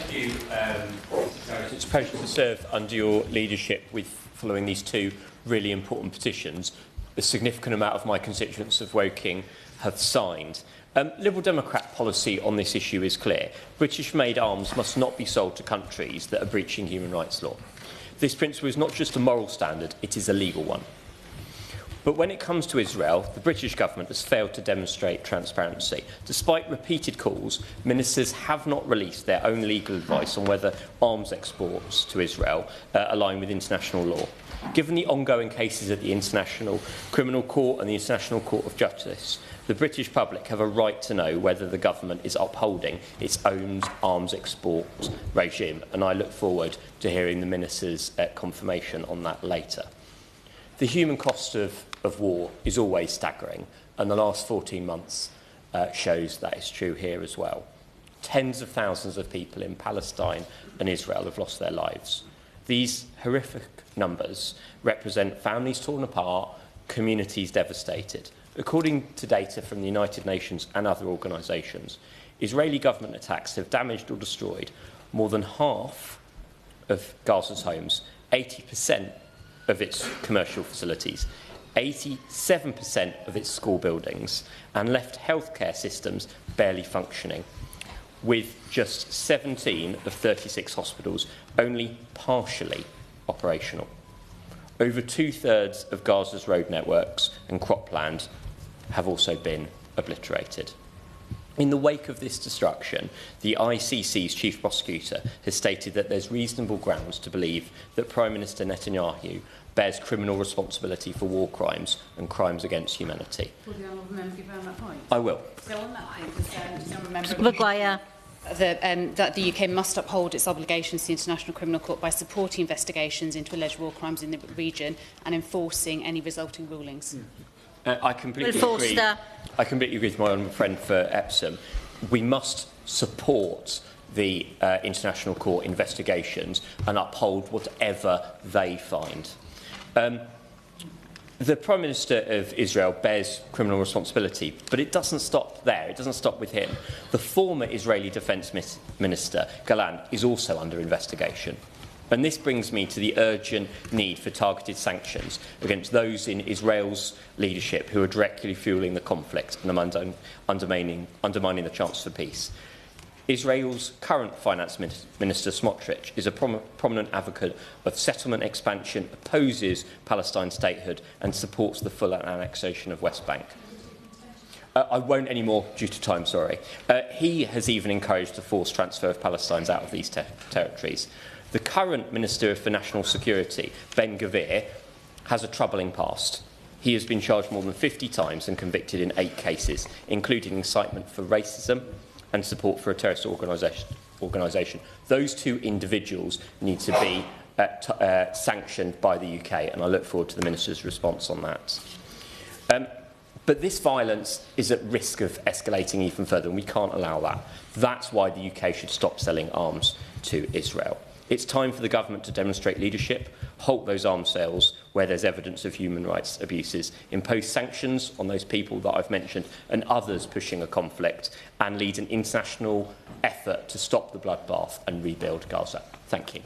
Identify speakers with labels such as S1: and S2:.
S1: Thank you. It's a pleasure to serve under your leadership with following these two really important petitions. A significant amount of my constituents of Woking have signed. Liberal Democrat policy on this issue is clear. British-made arms must not be sold to countries that are breaching human rights law. This principle is not just a moral standard, it is a legal one. But when it comes to Israel, the British government has failed to demonstrate transparency. Despite repeated calls, ministers have not released their own legal advice on whether arms exports to Israel align with international law. Given the ongoing cases at the International Criminal Court and the International Court of Justice, the British public have a right to know whether the government is upholding its own arms export regime, and I look forward to hearing the ministers' confirmation on that later. The human cost of war is always staggering, and the last 14 months shows that is true here as well. Tens of thousands of people in Palestine and Israel have lost their lives. These horrific numbers represent families torn apart, communities devastated. According to data from the United Nations and other organisations, Israeli government attacks have damaged or destroyed more than half of Gaza's homes, 80% of its commercial facilities, 87% of its school buildings, and left healthcare systems barely functioning, with just 17 of 36 hospitals only partially operational. Over two-thirds of Gaza's road networks and cropland have also been obliterated. In the wake of this destruction, the ICC's chief prosecutor has stated that there's reasonable grounds to believe that Prime Minister Netanyahu bears criminal responsibility for war crimes and crimes against humanity.
S2: Will the honourable member give that point?
S1: I will.
S2: So on that point, does the member
S3: Maguire.
S2: That the UK must uphold its obligations to the International Criminal Court by supporting investigations into alleged war crimes in the region and enforcing any resulting rulings?
S1: I completely agree. I completely agree with my honourable friend for Epsom. We must support the International Court investigations and uphold whatever they find. The Prime Minister of Israel bears criminal responsibility, but it doesn't stop there. It doesn't stop with him. The former Israeli Defence Minister, Gallant, is also under investigation. And this brings me to the urgent need for targeted sanctions against those in Israel's leadership who are directly fueling the conflict and undermining the chance for peace. Israel's current Finance Minister, Smotrich, is a prominent advocate of settlement expansion, opposes Palestine statehood and supports the full annexation of West Bank. I won't anymore due to time, sorry. He has even encouraged the forced transfer of Palestinians out of these territories. The current Minister for National Security, Ben Gvir, has a troubling past. He has been charged more than 50 times and convicted in 8 cases, including incitement for racism and support for a terrorist organisation. Those 2 individuals need to be sanctioned by the UK, and I look forward to the Minister's response on that. But this violence is at risk of escalating even further, and we can't allow that. That's why the UK should stop selling arms to Israel. It's time for the government to demonstrate leadership, halt those arms sales where there's evidence of human rights abuses, impose sanctions on those people that I've mentioned and others pushing a conflict, and lead an international effort to stop the bloodbath and rebuild Gaza. Thank you.